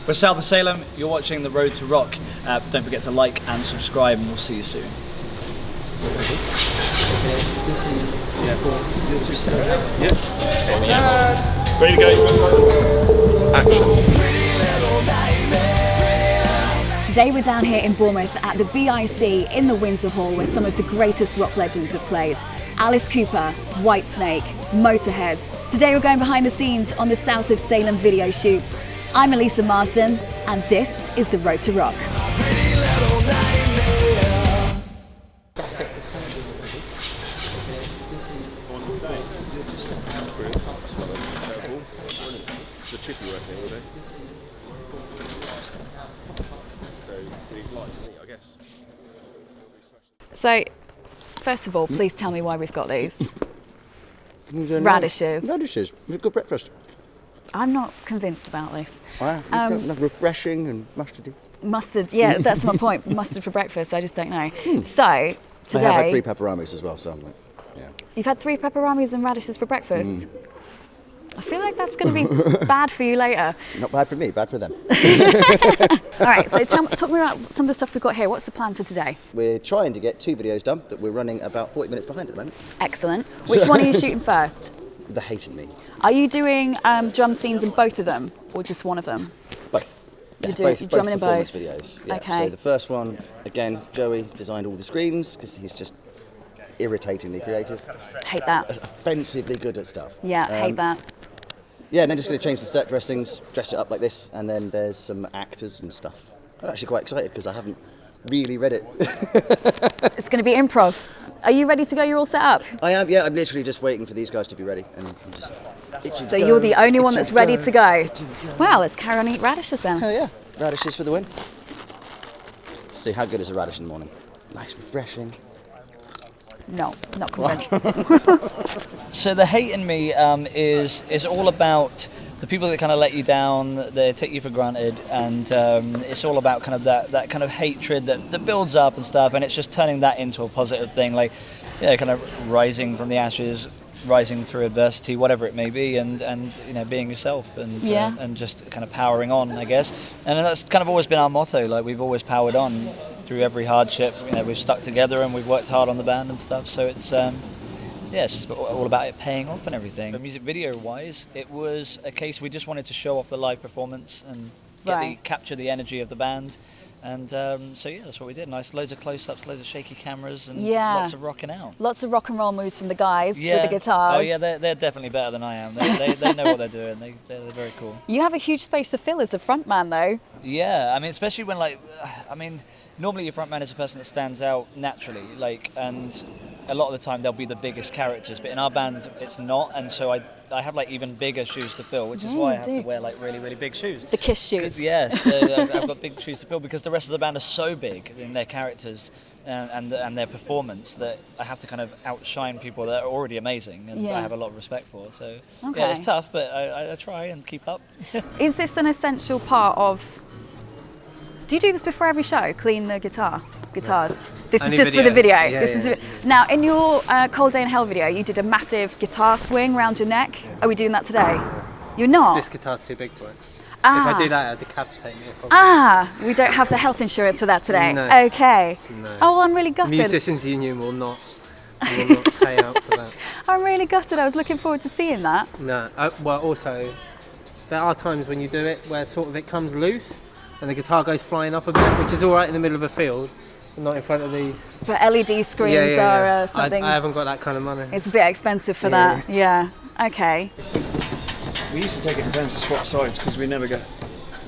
We're South of Salem, you're watching The Road to Rock. Don't forget to like and subscribe, and we'll see you soon. Ready to go. Action. Today we're down here in Bournemouth at the BIC in the Windsor Hall where some of the greatest rock legends have played. Alice Cooper, Whitesnake, Motorhead. Today we're going behind the scenes on the South of Salem video shoot. I'm Elysa Marsden and this is The Road to Rock. So, first of all, please tell me why we've got these. Radishes. Radishes. We've got breakfast. I'm not convinced about this. Refreshing and mustardy. Mustard, yeah, that's my point. Mustard for breakfast, I just don't know. So, I today... have had 3 pepperamis as well, so I'm like, yeah. You've had 3 pepperamis and radishes for breakfast? I feel like that's going to be bad for you later. Not bad for me, bad for them. All right, so talk me about some of the stuff we've got here. What's the plan for today? We're trying to get 2 videos done, but we're running about 40 minutes behind at the moment. Excellent. Which one are you shooting first? The Hate in Me. Are you doing drum scenes in both of them, or just one of them? Both. You're drumming in both? Videos. Yeah. Okay. So the first one, again, Joey designed all the screams because he's just irritatingly creative. Hate that. Offensively good at stuff. Yeah, hate that. Yeah, and then just going to change the set dressings, dress it up like this, and then there's some actors and stuff. I'm actually quite excited because I haven't really read it. It's going to be improv. Are you ready to go? You're all set up? I am, yeah. I'm literally just waiting for these guys to be ready. And I'm just itching So to go, you're the only one itching that's ready to go. Well, let's carry on and eat radishes then. Hell yeah. Radishes for the win. Let's see, how good is a radish in the morning? Nice, refreshing. No, not convinced. So the Hate in Me is all about the people that kind of let you down, they take you for granted, and it's all about kind of that kind of hatred that builds up and stuff, and it's just turning that into a positive thing, like, yeah, kind of rising from the ashes, rising through adversity, whatever it may be, and you know, being yourself, and just kind of powering on, I guess. And that's kind of always been our motto. Like, we've always powered on through every hardship. You know, we've stuck together and we've worked hard on the band and stuff. So it's it's just all about it paying off and everything. Music video wise, it was a case we just wanted to show off the live performance and capture the energy of the band. And so yeah, that's what we did. Loads of close-ups, loads of shaky cameras, and lots of rocking out. Lots of rock and roll moves from the guys with the guitars. Oh yeah, they're definitely better than I am. They know what they're doing. They're very cool. You have a huge space to fill as the front man, though. Yeah, I mean, especially when normally your front man is a person that stands out naturally, and a lot of the time they'll be the biggest characters, but in our band it's not, and so I have like even bigger shoes to fill, which is why I have to wear like really, really big shoes. The Kiss shoes. Yes, I've got big shoes to fill because the rest of the band are so big in their characters and their performance that I have to kind of outshine people that are already amazing, and I have a lot of respect for. So yeah, it's tough, but I try and keep up. Is this an essential part of... Do you do this before every show? Clean the guitars? This is just for the video. Now, in your Cold Day in Hell video, you did a massive guitar swing around your neck. Are we doing that today? You're not? This guitar's too big for it. If I do that, it'll decapitate me. We don't have the health insurance for that today. No. Okay. No. Oh, well, I'm really gutted. Musicians Union will not pay out for that. I'm really gutted. I was looking forward to seeing that. No. Well, also, there are times when you do it where sort of it comes loose and the guitar goes flying off a bit, which is all right in the middle of a field, but not in front of these. But LED screens are something... I haven't got that kind of money. It's a bit expensive for that. Yeah. Okay. We used to take it in turns to swap sides because we never get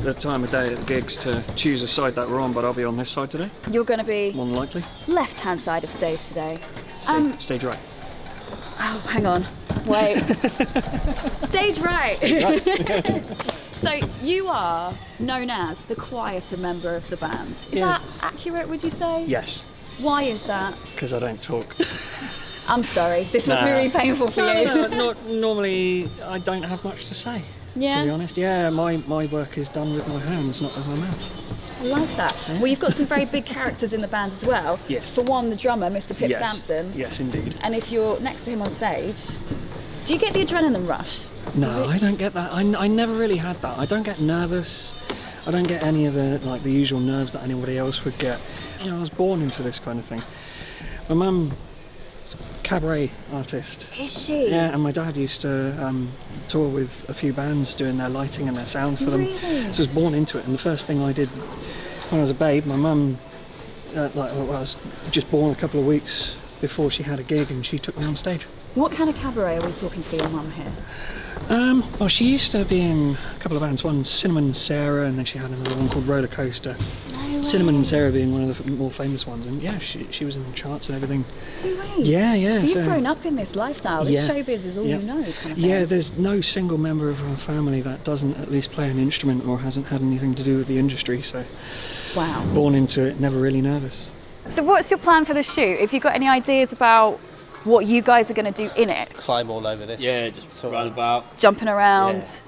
the time of day at the gigs to choose a side that we're on, but I'll be on this side today. You're going to be... More than likely. Left-hand side of stage today. Stage right. Oh, hang on. Wait. Stage right. Stage right. So you are known as the quieter member of the band. Is that accurate, would you say? Yes. Why is that? Because I don't talk. I'm sorry, this must be really painful for you. No, normally I don't have much to say. Yeah. To be honest, my work is done with my hands, not with my mouth. I like that. Yeah. Well, you've got some very big characters in the band as well. Yes. For one, the drummer, Mr. Pip Sampson. Yes, indeed. And if you're next to him on stage, do you get the adrenaline rush? No, I don't get that. I never really had that. I don't get nervous. I don't get any of the usual nerves that anybody else would get. I was born into this kind of thing. My mum, cabaret artist. Is she? Yeah, and my dad used to tour with a few bands doing their lighting and their sound for them. Really? So I was born into it, and the first thing I did when I was a babe, my mum, I was just born a couple of weeks before she had a gig, and she took me on stage. What kind of cabaret are we talking for your mum here? Well, she used to be in a couple of bands. One, Cinnamon and Sarah, and then she had another one called Roller Coaster. No way. Cinnamon and Sarah being one of the more famous ones, and yeah, she was in the charts and everything. No way. Yeah. So you've grown up in this lifestyle. This showbiz is all you know, kind of thing. Yeah, there's no single member of our family that doesn't at least play an instrument or hasn't had anything to do with the industry. So, wow. Born into it, never really nervous. So what's your plan for the shoot? Have you got any ideas about what you guys are going to do in it? Climb all over this. Yeah, just run about. Jumping around. Yeah.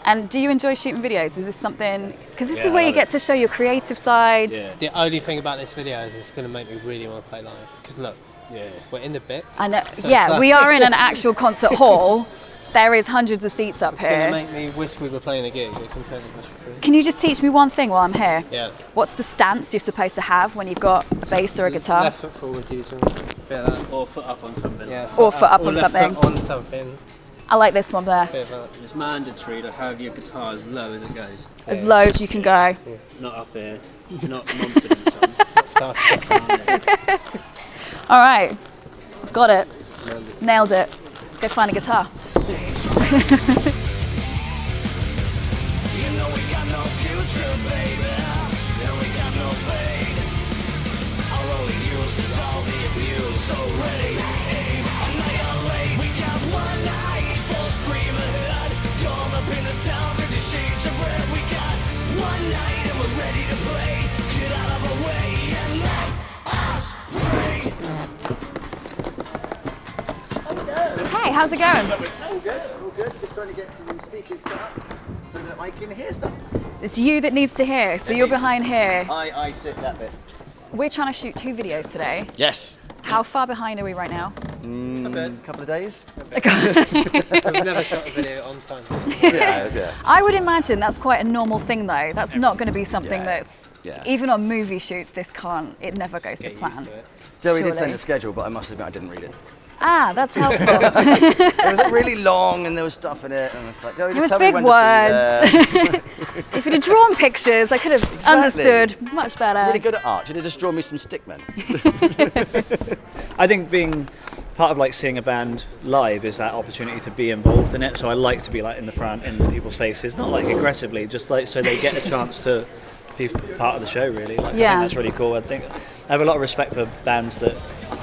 And do you enjoy shooting videos? Is this something... Because this Yeah, is where I you love get to show your creative side. Yeah. The only thing about this video is it's going to make me really want to play live. Because look, we're in the bit. I know. So Yeah, it's like- we are in an actual concert hall. There is hundreds of seats up It's going to here. make me wish we were playing a gig. It completely wish for free. Can you just teach me one thing while I'm here? Yeah. What's the stance you're supposed to have when you've got bass or a guitar? Left foot forward, using a bit of that. Or foot up on something. Yeah, Or foot up or on left something. Foot on something. I like this one Bit of best. that. It's mandatory to have your guitar as low as it goes. As low as you can go. Not up here. Not Mumford and Sons. Start. All right, I've got it. Nailed it. Let's go find a guitar. Hey, how's it going? All good. Just trying to get some speakers set up so that I can hear stuff. It's you that needs to hear, so you're behind here. I sit that bit. We're trying to shoot 2 videos today. Yes. How far behind are we right now? Couple of days. We've never shot a video on time. Yeah. I would imagine that's quite a normal thing though. That's not going to be something Yeah. that's, Yeah. even on movie shoots, it never goes to Get plan. used to it. Joey did Surely. send a schedule, but I must admit I didn't read it. Ah, that's helpful. It was really long and there was stuff in it, and it's like, Joey, It just was tell me big when to be there. If you'd have drawn pictures, I could have Exactly. understood much better. Really good at art. Should have just drawn me some stickmen. I think being part of like seeing a band live is that opportunity to be involved in it. So I like to be like in the front, in people's faces, not like aggressively, just like so they get a chance to be part of the show. Really, like, I Yeah. think that's really cool. I think I have a lot of respect for bands that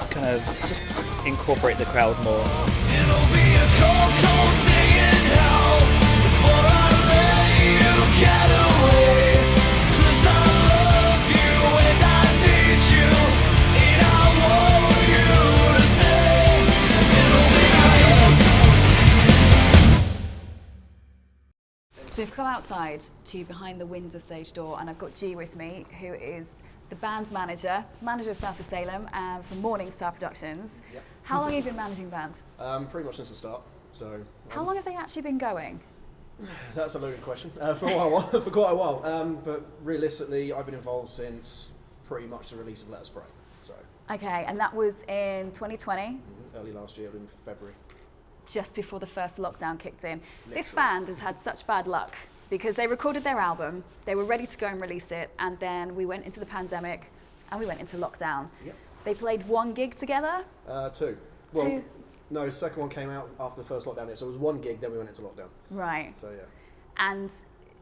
kind of just incorporate the crowd more. It'll be a cold, cold day in hell before I let you get away. 'Cause I love you and I need you, and I want you to stay. It'll be a cold, So we've come outside to behind the Windsor stage door, and I've got G with me, who is the band's manager of South of Salem, and from Morning Star Productions. Yep. How long have you been managing the band? Pretty much since the start. So How long have they actually been going? that's a loaded question. For a while, for quite a while. But realistically, I've been involved since pretty much the release of Let Us Pray. So Okay, and that was in 2020, early last year, in February. just before the first lockdown kicked in. This Literally. band has had such bad luck because they recorded their album, they were ready to go and release it, and then we went into the pandemic and we went into lockdown. Yep. They played 1 gig together. 2. Well, Two. no, the second one came out after the first lockdown. So it was 1 gig, then we went into lockdown. Right. So yeah. And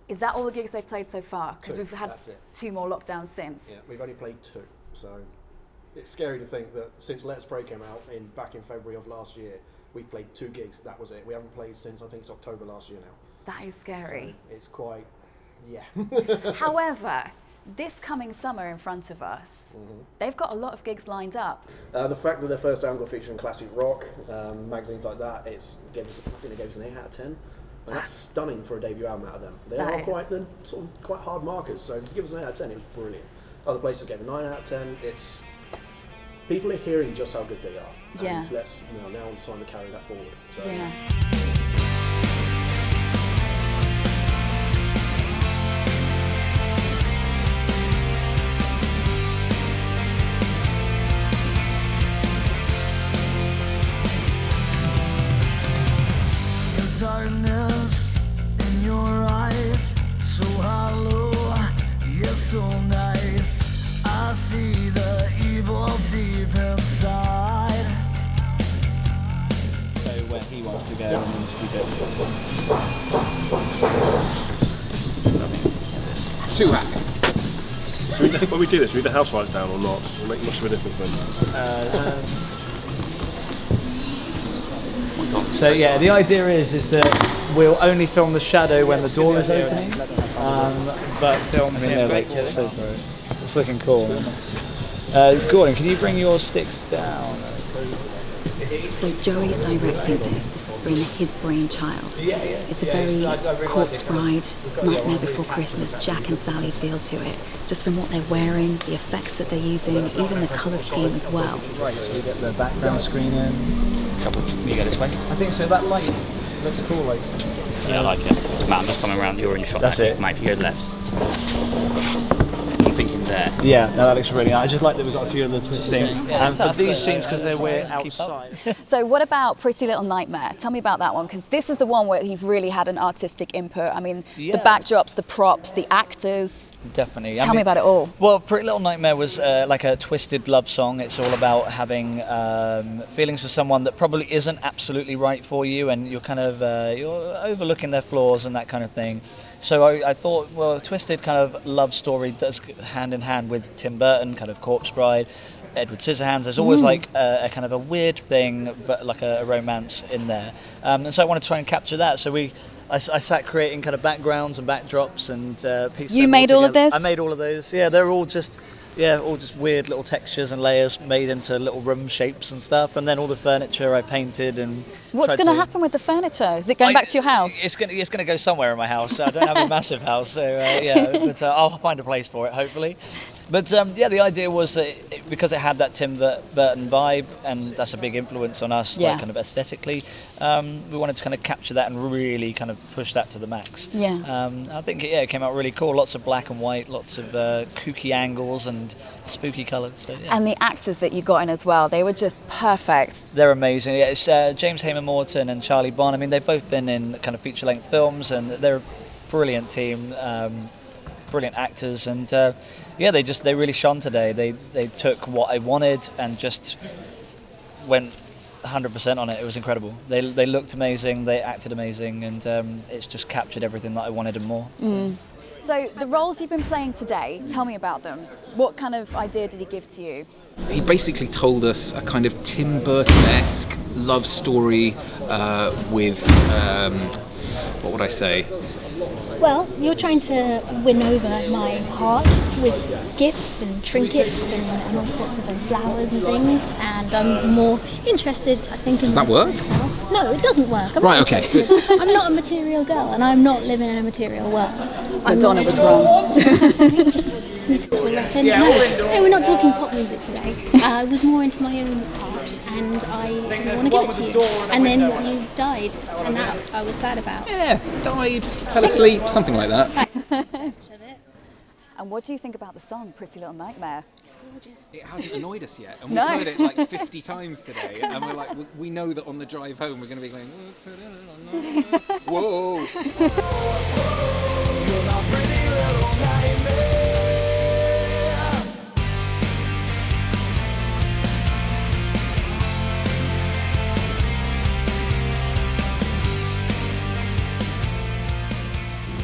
is that all the gigs they've played so far? Because 2, we've had that's it. 2 more lockdowns since. Yeah, we've only played 2. So it's scary to think that since Let Us Pray came out back in February of last year, we've played 2 gigs. That was it. We haven't played since I think it's October last year now. That is scary. So it's quite, yeah. However, this coming summer in front of us, they've got a lot of gigs lined up. The fact that their first album got featured in classic rock, magazines like that, I think they gave us an 8 out of 10. And that's stunning for a debut album out of them. They That are is. quite sort of quite hard markers. So to give us an 8 out of 10, it was brilliant. Other places gave a 9 out of 10. It's people are hearing just how good they are. Yeah. And now's the time to carry that forward. So Yeah. he wants to go, and then just keep it. Too happy. When we do this, we leave the house lights down or not? It'll make much of a difference then. So yeah, the idea is that we'll only film the shadow when the door is opening, but film him like so far. It's looking cool. Gordon, can you bring your sticks down? So Joey's directing this. This has been his brainchild. It's a very Corpse Bride, Nightmare Before Christmas, Jack and Sally feel to it. Just from what they're wearing, the effects that they're using, even the colour scheme as well. Right, so we get the background screen in. You go this way? I think so. That light looks cool. Like. Yeah, I like it. Matt, I'm just coming around. You're in your shot. That's it. Mate, if you go left. I'm thinking there. Yeah, no, that looks really nice. I just like that we've got a few of the things. And for these scenes, because we're outside. So what about Pretty Little Nightmare? Tell me about that one, because this is the one where you've really had an artistic input. I mean, the backdrops, the props, the actors. Definitely. Tell me about it all. Well, Pretty Little Nightmare was like a twisted love song. It's all about having feelings for someone that probably isn't absolutely right for you, and you're kind of you're overlooking their flaws and that kind of thing. So I thought, well, a twisted kind of love story does hand in hand with Tim Burton, kind of Corpse Bride, Edward Scissorhands. There's always like a kind of a weird thing, but like a romance in there. And so I wanted to try and capture that. So I sat creating kind of backgrounds and backdrops and pieces. You made all of this? I made all of those. Yeah, they're all just weird little textures and layers made into little room shapes and stuff. And then all the furniture I painted and. What's going to happen with the furniture? Is it going back to your house? It's going to go somewhere in my house. I don't have a massive house, so but I'll find a place for it hopefully. But the idea was that because it had that Tim Burton vibe, and that's a big influence on us, like kind of aesthetically, we wanted to kind of capture that and really kind of push that to the max. Yeah. I think it came out really cool. Lots of black and white, lots of kooky angles and spooky colours. So, yeah. And the actors that you got in as well, they were just perfect. They're amazing. Yeah, it's James Hayman Morton and Charlie Bond. I mean, they've both been in kind of feature-length films, and they're a brilliant team, brilliant actors, and they really shone today. They took what I wanted and just went 100% on it. It was incredible. They looked amazing, they acted amazing, and it's just captured everything that I wanted and more. So the roles you've been playing today, tell me about them. What kind of idea did he give to you? He basically told us a kind of Tim Burton-esque love story with, what would I say? Well, you're trying to win over my heart with gifts and trinkets and all sorts of flowers and things, and I'm more interested, I think, in Does that work? myself. No, it doesn't work. I'm Right, not okay. interested. I'm not a material girl, and I'm not living in a material world. Madonna was wrong. Just sneak a little reckon. No, we're not talking pop music today. I was more into my own art, and I didn't want to give it to you. And then you died, and that I was sad about. Yeah, died, fell asleep, something like that. And what do you think about the song Pretty Little Nightmare? It's gorgeous. It hasn't annoyed us yet, and we've No. heard it like 50 times today, and we're like, we know that on the drive home we're going to be going, whoa. You're my pretty little nightmare.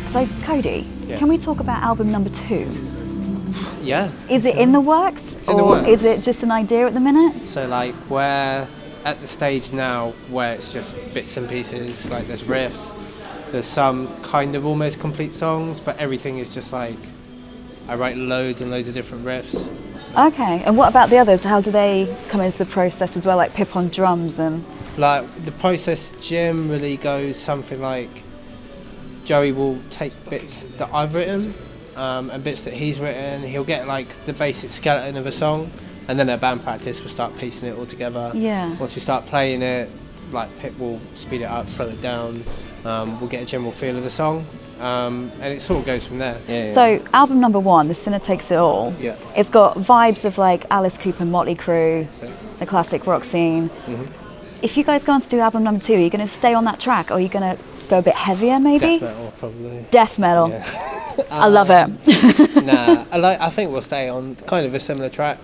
So Cody, can we talk about album number 2? Yeah. Is it in the works, in the or works. is it just an idea at the minute? So like we're at the stage now where it's just bits and pieces, like there's riffs, there's some kind of almost complete songs, but everything is just like, I write loads and loads of different riffs. Okay, and what about the others? How do they come into the process as well, like Pip on drums and... Like the process generally goes something like, Joey will take bits that I've written and bits that he's written. He'll get like the basic skeleton of a song, and then at band practice we'll start piecing it all together. Yeah. Once we start playing it, like Pip will speed it up, slow it down. We'll get a general feel of the song, and it sort of goes from there. So album number 1, The Sinner Takes It All, Yeah. it's got vibes of like Alice Cooper, Motley Crue, the classic rock scene. If you guys go on to do album number 2, are you going to stay on that track, or are you going to go a bit heavier maybe? Death metal, probably. Death metal. Yeah. I love it. Nah, I think we'll stay on kind of a similar track.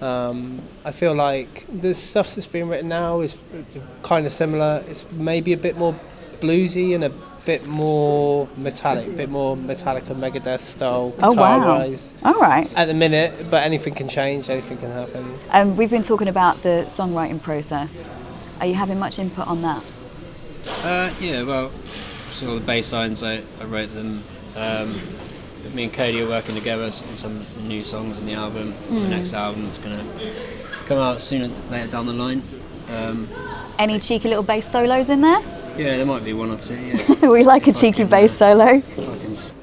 I feel like the stuff that's being written now is kind of similar. It's maybe a bit more bluesy and a bit more metallic, Metallica, Megadeth style guitar-wise. All right. At the minute, but anything can change, anything can happen. We've been talking about the songwriting process. Are you having much input on that? Yeah, well, sort of the bass lines, I wrote them. Me and Cody are working together on some new songs in the album. The next album is going to come out sooner later down the line. Any cheeky little bass solos in there? Yeah, there might be one or two, yeah. We like a cheeky bass solo.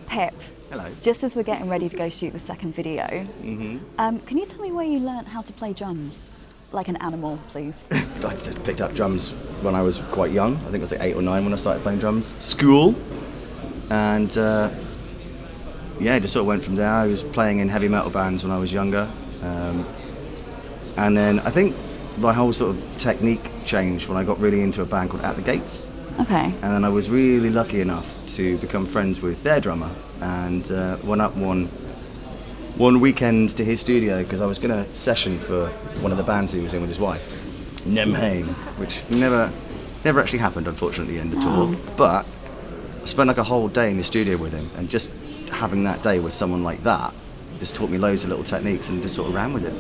Pip, Hello. just as we're getting ready to go shoot the second video, can you tell me where you learnt how to play drums? Like an animal, please. I just picked up drums when I was quite young. I think it was like 8 or 9 when I started playing drums. School. And yeah, just sort of went from there. I was playing in heavy metal bands when I was younger. And then I think my whole sort of technique changed when I got really into a band called At the Gates. Okay. And then I was really lucky enough to become friends with their drummer and went up one weekend to his studio because I was going to session for one of the bands he was in with his wife, Nemheim, which never actually happened, unfortunately, in the tour. But I spent like a whole day in the studio with him, and just having that day with someone like that just taught me loads of little techniques and just sort of ran with it.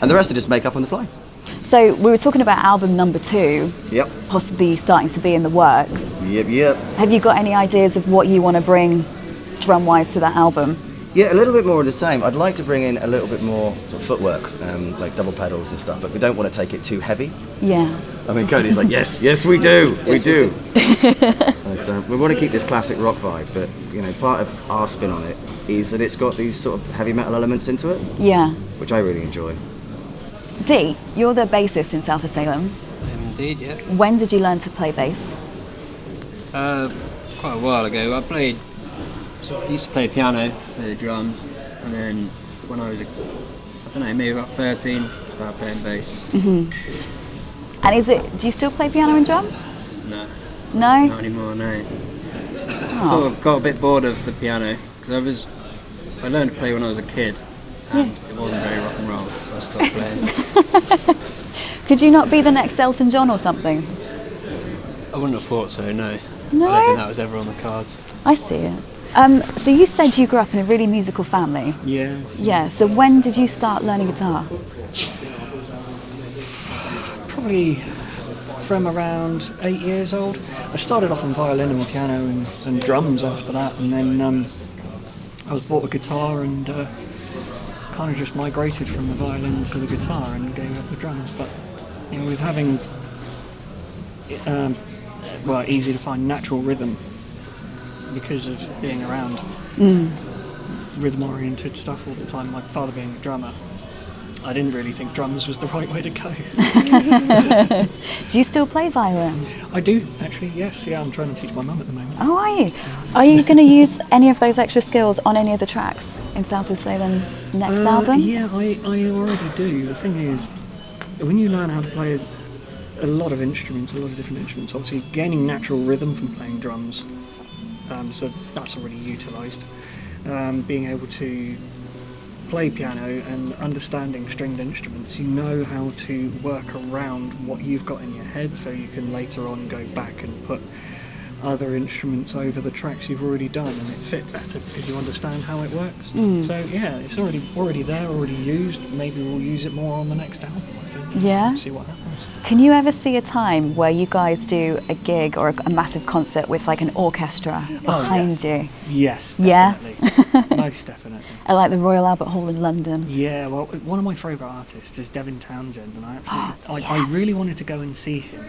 And the rest I just make up on the fly. So we were talking about album number 2, Yep. possibly starting to be in the works. Yep. Have you got any ideas of what you want to bring drum-wise to that album? Yeah, a little bit more of the same. I'd like to bring in a little bit more sort of footwork, like double pedals and stuff, but we don't want to take it too heavy. Yeah. I mean, Cody's like, yes, we do. But, we want to keep this classic rock vibe, but you know, part of our spin on it is that it's got these sort of heavy metal elements into it. Yeah. Which I really enjoy. Dee, you're the bassist in South of Salem. Indeed, yeah. When did you learn to play bass? Quite a while ago. I used to play piano, play the drums, and then when I was, maybe about 13, I started playing bass. And do you still play piano and drums? No. No? Not anymore, no. I sort of got a bit bored of the piano, because I learned to play when I was a kid, and it wasn't very rock and roll, so I stopped playing. Could you not be the next Elton John or something? I wouldn't have thought so, no. No? I don't think that was ever on the cards. I see it. So you said you grew up in a really musical family. Yeah. Yeah, so when did you start learning guitar? Probably from around 8 years old. I started off on violin and piano and drums after that, and then I was bought a guitar and kind of just migrated from the violin to the guitar and gave up the drums. But you know, with having easy to find natural rhythm because of being around rhythm-oriented stuff all the time, my father being a drummer, I didn't really think drums was the right way to go. Do you still play violin? I do, actually, yes. Yeah, I'm trying to teach my mum at the moment. Oh, are you? Are you going to use any of those extra skills on any of the tracks in South of Salem's next album? Yeah, I already do. The thing is, when you learn how to play a lot of different instruments, obviously gaining natural rhythm from playing drums, so that's already utilised. Being able to play piano and understanding stringed instruments, you know how to work around what you've got in your head, so you can later on go back and put other instruments over the tracks you've already done, and it fit better because you understand how it works. So yeah, it's already there, already used. Maybe we'll use it more on the next album, I think. Yeah. See what happens. Can you ever see a time where you guys do a gig or a massive concert with like an orchestra behind you? Yes. Yeah? Definitely. Most definitely. At like the Royal Albert Hall in London? Yeah, well, one of my favourite artists is Devin Townsend, and I really wanted to go and see him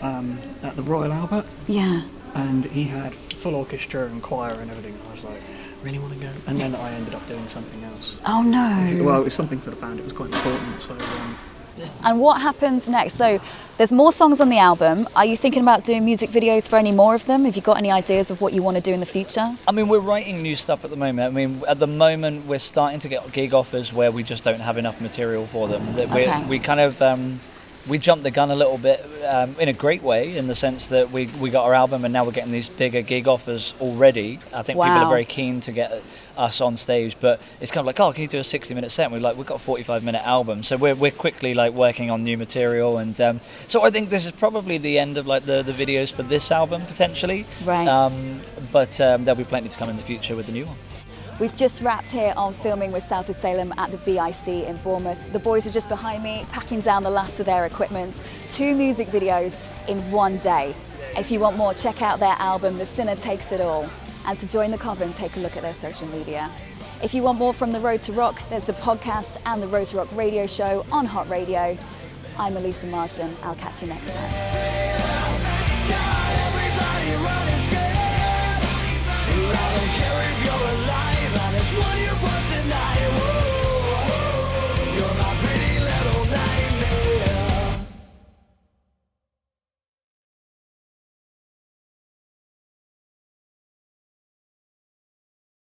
at the Royal Albert. Yeah. And he had full orchestra and choir and everything. I was like, really want to go? And then I ended up doing something else. Oh no. Well, it was something for the band. It was quite important. So. And what happens next? So there's more songs on the album. Are you thinking about doing music videos for any more of them? Have you got any ideas of what you want to do in the future? I mean, we're writing new stuff at the moment. I mean, at the moment, we're starting to get gig offers where we just don't have enough material for them. We kind of, we jumped the gun a little bit in a great way, in the sense that we got our album and now we're getting these bigger gig offers already. I think people are very keen to get us on stage, but it's kind of like, oh, can you do a 60-minute set? And we've got a 45-minute album, so we're quickly like working on new material, and so I think this is probably the end of like the videos for this album potentially. Right. But there'll be plenty to come in the future with the new one. We've just wrapped here on filming with South of Salem at the BIC in Bournemouth. The boys are just behind me, packing down the last of their equipment. 2 music videos in one day. If you want more, check out their album, The Sinner Takes It All. And to join the coven, take a look at their social media. If you want more from The Road to Rock, there's the podcast and the Road to Rock radio show on Hot Radio. I'm Elysa Marsden. I'll catch you next time. I don't care if you're alive, I just want you for